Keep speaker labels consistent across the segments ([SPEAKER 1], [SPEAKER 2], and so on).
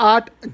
[SPEAKER 1] 8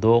[SPEAKER 2] 2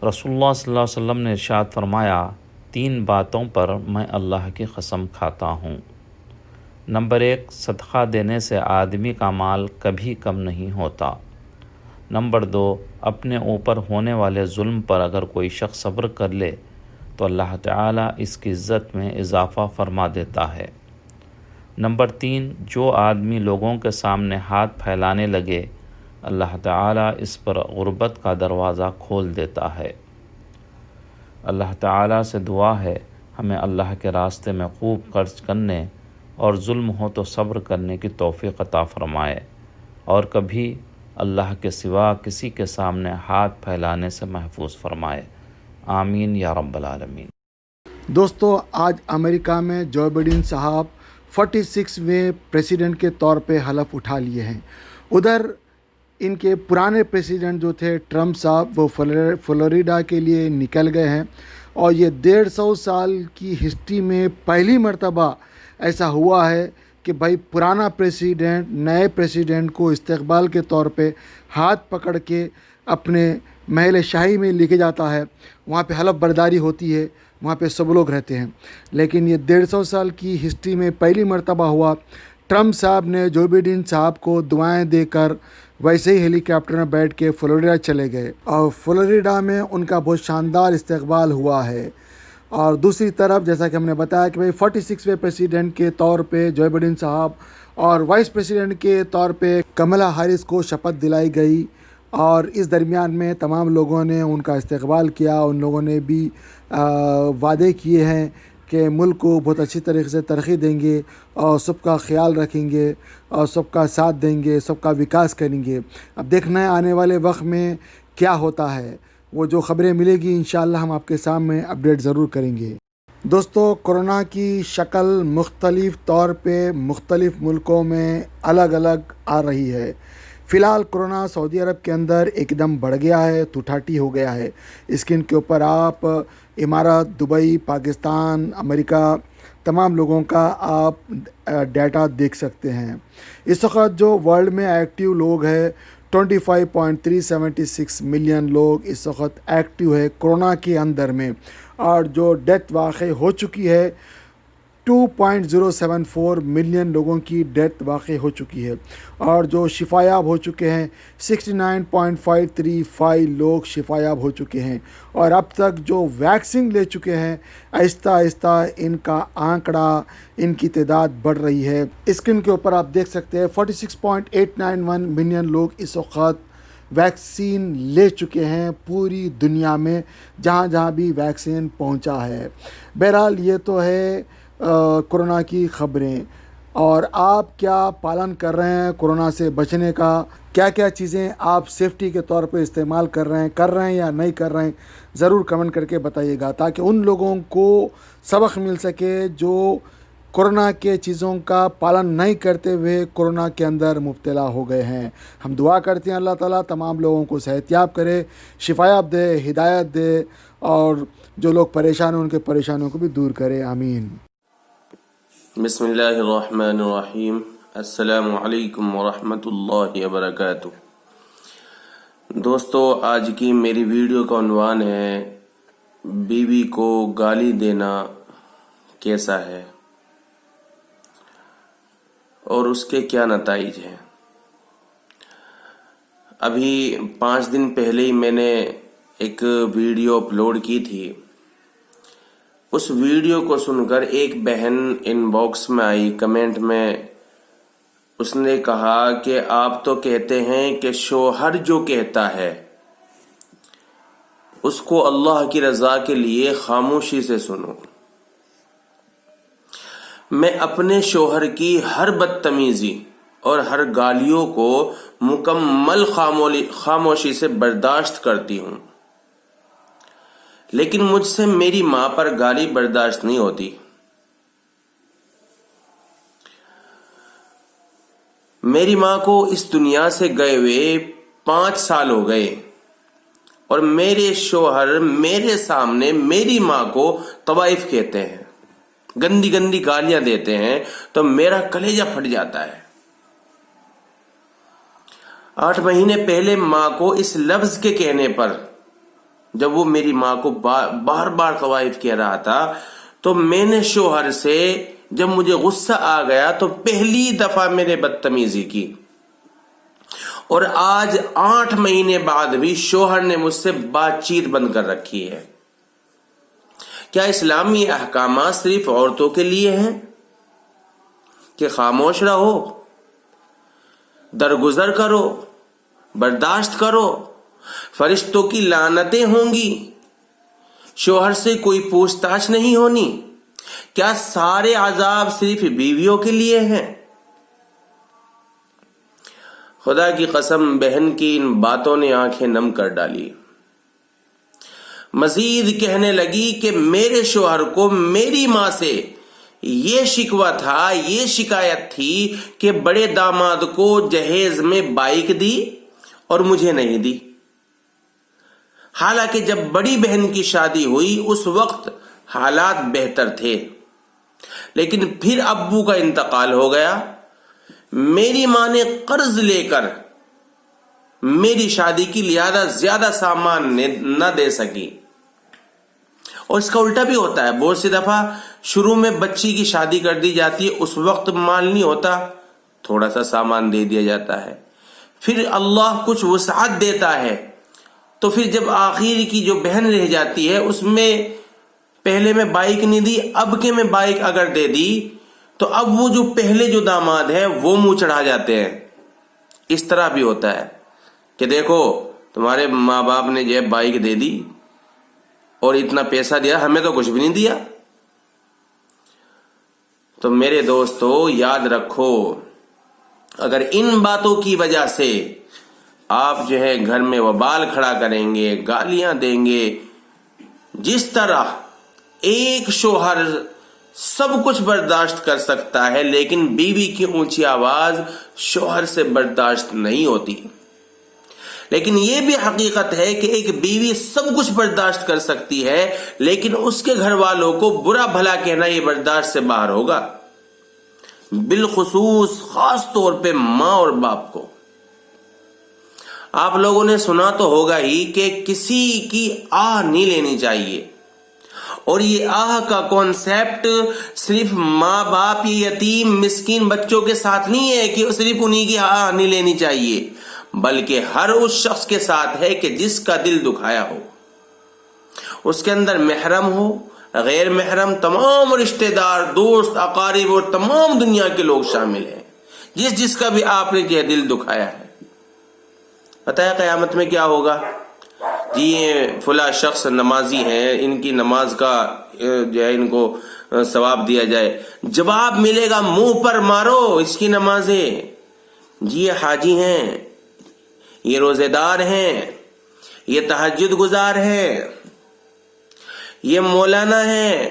[SPEAKER 2] رسول اللہ صلی اللہ علیہ وسلم نے ارشاد فرمایا، 3 باتوں پر میں اللہ کی قسم کھاتا ہوں۔ نمبر 1، صدقہ دینے سے آدمی کا مال کبھی کم نہیں ہوتا۔ نمبر 2، اپنے اوپر ہونے والے ظلم پر اگر کوئی شخص صبر کر لے تو اللہ تعالیٰ اس کی عزت میں اضافہ فرما دیتا ہے۔ نمبر 3، جو آدمی لوگوں کے سامنے ہاتھ پھیلانے لگے اللہ تعالیٰ اس پر غربت کا دروازہ کھول دیتا ہے۔ اللہ تعالیٰ سے دعا ہے ہمیں اللہ کے راستے میں خوب خرچ کرنے اور ظلم ہو تو صبر کرنے کی توفیق عطا فرمائے، اور کبھی اللہ کے سوا کسی کے سامنے ہاتھ پھیلانے سے محفوظ فرمائے۔ آمین یا رب العالمین۔
[SPEAKER 1] دوستو، آج امریکہ میں جو بائیڈن صاحب 46ویں پریزیڈنٹ کے طور پہ حلف اٹھا لیے ہیں۔ ادھر ان کے پرانے پریزیڈنٹ جو تھے ٹرمپ صاحب، وہ فلوریڈا کے لیے نکل گئے ہیں، اور یہ 150 سال کی ہسٹری میں پہلی مرتبہ ایسا ہوا ہے کہ بھائی پرانا پریزیڈنٹ نئے پریزیڈنٹ کو استقبال کے طور پہ ہاتھ پکڑ کے اپنے محل شاہی میں لے کے جاتا ہے۔ وہاں پہ حلف برداری ہوتی ہے، وہاں پہ سب لوگ رہتے ہیں، لیکن یہ 150 سال کی ہسٹری میں پہلی مرتبہ ہوا۔ ٹرمپ صاحب نے جو بائیڈن صاحب کو دعائیں دے کر ویسے ہی ہیلی کاپٹر میں بیٹھ کے فلوریڈا چلے گئے، اور فلوریڈا میں ان کا بہت شاندار استقبال ہوا ہے۔ اور دوسری طرف جیسا کہ ہم نے بتایا کہ 46ویں پریزیڈنٹ کے طور پہ جو بائیڈن صاحب اور وائس پریزیڈنٹ کے طور پہ کملا ہیرس کو شپث دلائی گئی، اور اس درمیان میں تمام لوگوں نے ان کا استقبال کیا۔ ان لوگوں نے بھی وعدے کیے ہیں کہ ملک کو بہت اچھی طریقے سے ترقی دیں گے، اور سب کا خیال رکھیں گے، اور سب کا ساتھ دیں گے، سب کا وکاس کریں گے۔ اب دیکھنا ہے آنے والے وقت میں کیا ہوتا ہے، وہ جو خبریں ملے گی انشاءاللہ ہم آپ کے سامنے اپڈیٹ ضرور کریں گے۔ دوستو، کورونا کی شکل مختلف طور پہ مختلف ملکوں میں الگ الگ آ رہی ہے۔ فی الحال کورونا سعودی عرب کے اندر ایک دم بڑھ گیا ہے، ٹھاٹھی ہو گیا ہے۔ اسکرین کے اوپر آپ امارات، دبئی، پاکستان، امریکہ تمام لوگوں کا آپ ڈیٹا دیکھ سکتے ہیں۔ اس وقت جو ورلڈ میں ایکٹیو لوگ ہیں 25.376 ملین لوگ اس وقت ایکٹیو ہے کورونا کے اندر میں، اور جو ڈیتھ واقع ہو چکی ہے 2.074 ملین لوگوں کی ڈیتھ واقع ہو چکی ہے، اور جو شفا یاب ہو چکے ہیں 69.535 لوگ شفا یاب ہو چکے ہیں، اور اب تک جو ویکسین لے چکے ہیں آہستہ آہستہ ان کا آنکڑا، ان کی تعداد بڑھ رہی ہے۔ اسکرین کے اوپر آپ دیکھ سکتے ہیں 46.891 ملین لوگ اس وقت ویکسین لے چکے ہیں پوری دنیا میں، جہاں جہاں بھی ویکسین پہنچا ہے۔ بہرحال یہ تو ہے کورونا کی خبریں، اور آپ کیا پالن کر رہے ہیں کورونا سے بچنے کا؟ کیا کیا چیزیں آپ سیفٹی کے طور پہ استعمال کر رہے ہیں یا نہیں کر رہے ہیں؟ ضرور کمنٹ کر کے بتائیے گا، تاکہ ان لوگوں کو سبق مل سکے جو کورونا کے چیزوں کا پالن نہیں کرتے ہوئے کورونا کے اندر مبتلا ہو گئے ہیں۔ ہم دعا کرتے ہیں اللہ تعالیٰ تمام لوگوں کو صحت یاب کرے، شفا یاب دے، ہدایت دے، اور جو لوگ پریشان ہیں ان کے پریشانیوں کو بھی دور کرے۔ آمین۔
[SPEAKER 3] بسم اللہ الرحمن الرحیم۔ السلام علیکم ورحمۃ اللہ وبرکاتہ۔ دوستو، آج کی میری ویڈیو کا عنوان ہے بیوی کو گالی دینا کیسا ہے اور اس کے کیا نتائج ہیں۔ ابھی 5 دن پہلے ہی میں نے ایک ویڈیو اپلوڈ کی تھی۔ اس ویڈیو کو سن کر ایک بہن ان باکس میں آئی، کمنٹ میں اس نے کہا کہ آپ تو کہتے ہیں کہ شوہر جو کہتا ہے اس کو اللہ کی رضا کے لیے خاموشی سے سنو۔ میں اپنے شوہر کی ہر بدتمیزی اور ہر گالیوں کو مکمل خاموشی سے برداشت کرتی ہوں، لیکن مجھ سے میری ماں پر گالی برداشت نہیں ہوتی۔ میری ماں کو اس دنیا سے گئے ہوئے 5 سال ہو گئے، اور میرے شوہر میرے سامنے میری ماں کو طوائف کہتے ہیں، گندی گندی گالیاں دیتے ہیں، تو میرا کلیجہ پھٹ جاتا ہے۔ 8 مہینے پہلے ماں کو اس لفظ کے کہنے پر جب وہ میری ماں کو بار بار طوائف کہہ رہا تھا تو میں نے شوہر سے جب مجھے غصہ آ گیا تو پہلی دفعہ میں نے بدتمیزی کی، اور آج 8 مہینے بعد بھی شوہر نے مجھ سے بات چیت بند کر رکھی ہے۔ کیا اسلامی احکامات صرف عورتوں کے لیے ہیں کہ خاموش رہو، درگزر کرو، برداشت کرو، فرشتوں کی لعنتیں ہوں گی، شوہر سے کوئی پوچھ تاچھ نہیں ہونی؟ کیا سارے عذاب صرف بیویوں کے لیے ہیں؟ خدا کی قسم بہن کی ان باتوں نے آنکھیں نم کر ڈالی۔ مزید کہنے لگی کہ میرے شوہر کو میری ماں سے یہ شکوہ تھا، یہ شکایت تھی کہ بڑے داماد کو جہیز میں بائک دی اور مجھے نہیں دی، حالانکہ جب بڑی بہن کی شادی ہوئی اس وقت حالات بہتر تھے، لیکن پھر ابو کا انتقال ہو گیا، میری ماں نے قرض لے کر میری شادی کی لہذا زیادہ سامان نہ دے سکی۔ اور اس کا الٹا بھی ہوتا ہے، بہت سی دفعہ شروع میں بچی کی شادی کر دی جاتی ہے، اس وقت مال نہیں ہوتا، تھوڑا سا سامان دے دیا جاتا ہے، پھر اللہ کچھ وسعت دیتا ہے، تو پھر جب آخر کی جو بہن رہ جاتی ہے اس میں پہلے میں بائک نہیں دی، اب کے میں بائک اگر دے دی تو اب وہ جو پہلے جو داماد ہیں وہ منہ چڑھا جاتے ہیں۔ اس طرح بھی ہوتا ہے کہ دیکھو تمہارے ماں باپ نے جو بائک دے دی اور اتنا پیسہ دیا، ہمیں تو کچھ بھی نہیں دیا۔ تو میرے دوستو یاد رکھو، اگر ان باتوں کی وجہ سے آپ جو ہے گھر میں وبال کھڑا کریں گے، گالیاں دیں گے، جس طرح ایک شوہر سب کچھ برداشت کر سکتا ہے لیکن بیوی کی اونچی آواز شوہر سے برداشت نہیں ہوتی، لیکن یہ بھی حقیقت ہے کہ ایک بیوی سب کچھ برداشت کر سکتی ہے لیکن اس کے گھر والوں کو برا بھلا کہنا یہ برداشت سے باہر ہوگا، بالخصوص خاص طور پہ ماں اور باپ کو۔ آپ لوگوں نے سنا تو ہوگا ہی کہ کسی کی آہ نہیں لینی چاہیے، اور یہ آہ کا کانسیپٹ صرف ماں باپ یا یتیم مسکین بچوں کے ساتھ نہیں ہے کہ صرف انہی کی آہ نہیں لینی چاہیے، بلکہ ہر اس شخص کے ساتھ ہے کہ جس کا دل دکھایا ہو، اس کے اندر محرم ہو، غیر محرم، تمام رشتہ دار، دوست، اقارب اور تمام دنیا کے لوگ شامل ہیں، جس کا بھی آپ نے یہ دل دکھایا ہے۔ پتہ ہے قیامت میں کیا ہوگا؟ جی یہ فلاں شخص نمازی ہیں، ان کی نماز کا جو ہے ان کو ثواب دیا جائے، جواب ملے گا منہ پر مارو اس کی نمازیں، جی یہ حاجی ہیں، یہ روزے دار ہیں، یہ تہجد گزار ہیں، یہ مولانا ہیں،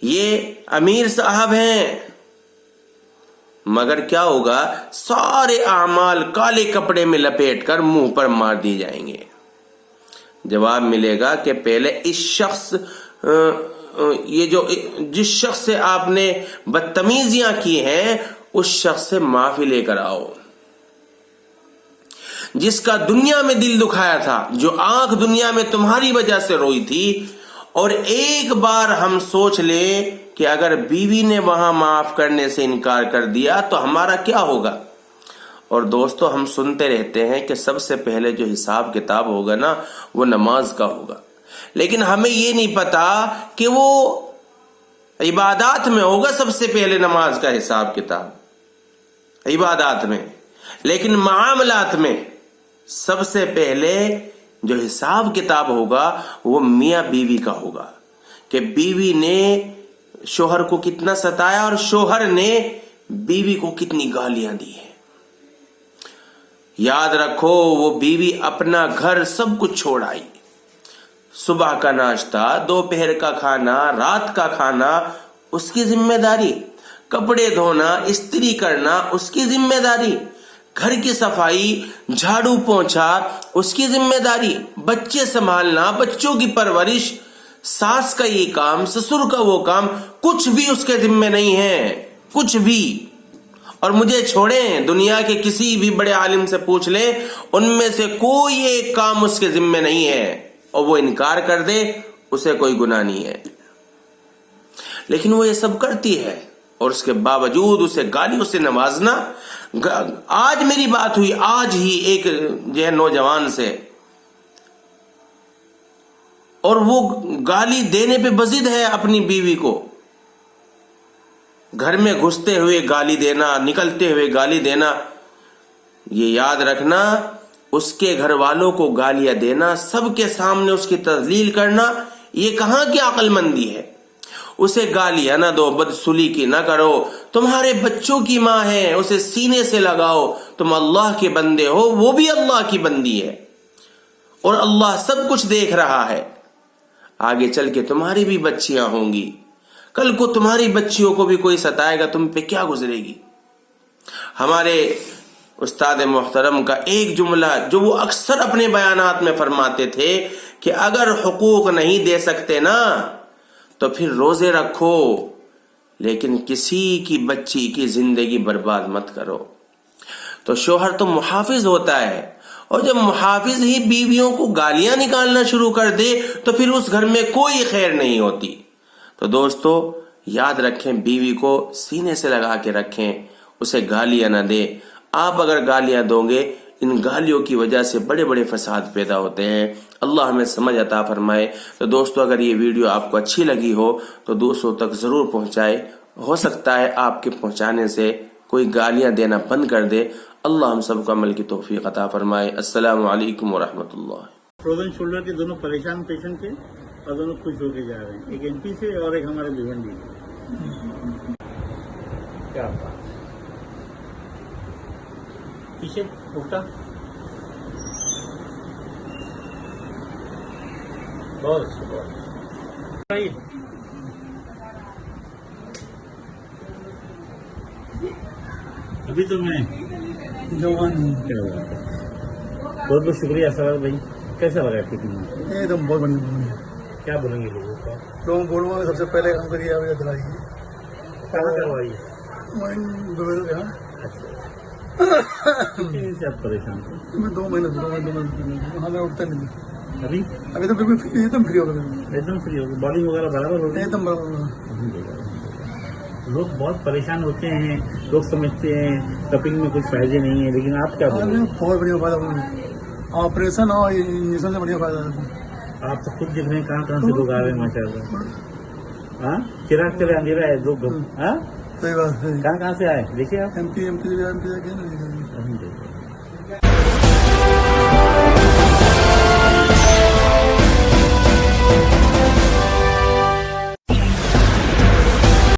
[SPEAKER 3] یہ امیر صاحب ہیں، مگر کیا ہوگا؟ سارے اعمال کالے کپڑے میں لپیٹ کر منہ پر مار دیے جائیں گے۔ جواب ملے گا کہ پہلے اس شخص جس شخص سے آپ نے بدتمیزیاں کی ہیں اس شخص سے معافی لے کر آؤ، جس کا دنیا میں دل دکھایا تھا، جو آنکھ دنیا میں تمہاری وجہ سے روئی تھی۔ اور ایک بار ہم سوچ لیں کہ اگر بیوی نے وہاں معاف کرنے سے انکار کر دیا تو ہمارا کیا ہوگا؟ اور دوستو ہم سنتے رہتے ہیں کہ سب سے پہلے جو حساب کتاب ہوگا نا وہ نماز کا ہوگا، لیکن ہمیں یہ نہیں پتا کہ وہ عبادات میں ہوگا سب سے پہلے نماز کا حساب کتاب، عبادات میں، لیکن معاملات میں سب سے پہلے جو حساب کتاب ہوگا وہ میاں بیوی کا ہوگا، کہ بیوی نے شوہر کو کتنا ستایا اور شوہر نے بیوی کو کتنی گالیاں دی ہیں۔ یاد رکھو وہ بیوی اپنا گھر سب کچھ چھوڑ آئی، صبح کا ناشتہ، دوپہر کا کھانا، رات کا کھانا اس کی ذمہ داری، کپڑے دھونا، استری کرنا اس کی ذمہ داری، گھر کی صفائی، جھاڑو پونچھا اس کی ذمہ داری، بچے سنبھالنا، بچوں کی پرورش، ساس کا یہ کام، سسر کا وہ کام، کچھ بھی اس کے ذمہ نہیں ہے، کچھ بھی۔ اور مجھے چھوڑیں، دنیا کے کسی بھی بڑے عالم سے پوچھ لیں، ان میں سے کوئی ایک کام اس کے ذمہ نہیں ہے۔ اور وہ انکار کر دے اسے کوئی گناہ نہیں ہے. لیکن وہ یہ سب کرتی ہے اور اس کے باوجود اسے گالیوں سے نوازنا. آج میری بات ہوئی آج ہی ایک جو ہے نوجوان سے, اور وہ گالی دینے پہ بضد ہے اپنی بیوی کو. گھر میں گھستے ہوئے گالی دینا, نکلتے ہوئے گالی دینا. یہ یاد رکھنا, اس کے گھر والوں کو گالیاں دینا, سب کے سامنے اس کی تذلیل کرنا, یہ کہاں کی عقل مندی ہے. اسے گالیاں نہ دو, بدسلوکی نہ کرو. تمہارے بچوں کی ماں ہے, اسے سینے سے لگاؤ. تم اللہ کے بندے ہو, وہ بھی اللہ کی بندی ہے, اور اللہ سب کچھ دیکھ رہا ہے. آگے چل کے تمہاری بھی بچیاں ہوں گی, کل کو تمہاری بچیوں کو بھی کوئی ستائے گا, تم پہ کیا گزرے گی. ہمارے استاد محترم کا ایک جملہ جو وہ اکثر اپنے بیانات میں فرماتے تھے کہ اگر حقوق نہیں دے سکتے نا تو پھر روزے رکھو, لیکن کسی کی بچی کی زندگی برباد مت کرو. تو شوہر تو محافظ ہوتا ہے, اور جب محافظ ہی بیویوں کو گالیاں نکالنا شروع کر دے تو پھر اس گھر میں کوئی خیر نہیں ہوتی. تو دوستو یاد رکھیں, بیوی کو سینے سے لگا کے رکھیں, اسے گالیاں نہ دے. آپ اگر گالیاں دو گے, ان گالیوں کی وجہ سے بڑے بڑے فساد پیدا ہوتے ہیں. اللہ ہمیں سمجھ عطا فرمائے. تو دوستو اگر یہ ویڈیو آپ کو اچھی لگی ہو تو دوستوں تک ضرور پہنچائے. ہو سکتا ہے آپ کے پہنچانے سے کوئی گالیاں دینا بند کر دے. اللہ ہم سب کو عمل کی توفیق عطا فرمائے. السلام علیکم ورحمۃ اللہ.
[SPEAKER 4] فروزن شولڈر کے دونوں پریشان پیشنٹ تھے اور دونوں خوش ہو کے جا رہے ہیں, ایک MP سے اور ایک ہمارے بھیونڈی سے. کیا بات, پیچھے اٹھا, بہت اچھا, بہت ابھی تو میں بہت بہت شکریہ سر بھائی. کیسا لگا ٹھیک
[SPEAKER 5] ایک دم بہت بڑھیا.
[SPEAKER 4] کیا بولیں گے لوگوں کو؟
[SPEAKER 5] لوگوں کو بولوں گا سب سے پہلے کام کریے, آپ دلائیے.
[SPEAKER 4] کہاں کروائیے؟ کتنے دن سے آپ پریشان تھے؟
[SPEAKER 5] میں 2 مہینے وہاں میں اٹھتا نہیں تھا.
[SPEAKER 4] ابھی
[SPEAKER 5] ابھی تو بالکل ایک دم فری ہو گیا,
[SPEAKER 4] ایک دم فری ہو گئی, بالنگ وغیرہ برابر ہو گئی
[SPEAKER 5] ایک دم برابر.
[SPEAKER 4] لوگ بہت پریشان ہوتے ہیں, لوگ سمجھتے ہیں کپنگ میں کچھ فائدے نہیں ہے, لیکن آپ کیا بولیں گے؟
[SPEAKER 5] بہت بڑھیا فائدہ, آپریشن اور انجیکشن سے بڑھیا فائدہ ہے.
[SPEAKER 4] آپ تو خود دیکھ رہے ہیں کہاں کہاں سے لوگ آ رہے ہیں ماشاء اللہ. ہاں, چراغ چلے اندھیرا ہے لوگ. ہاں,
[SPEAKER 5] صحیح بات ہے.
[SPEAKER 4] کہاں کہاں سے آئے دیکھیے آپ.
[SPEAKER 5] MP سے
[SPEAKER 4] الحمد للہ.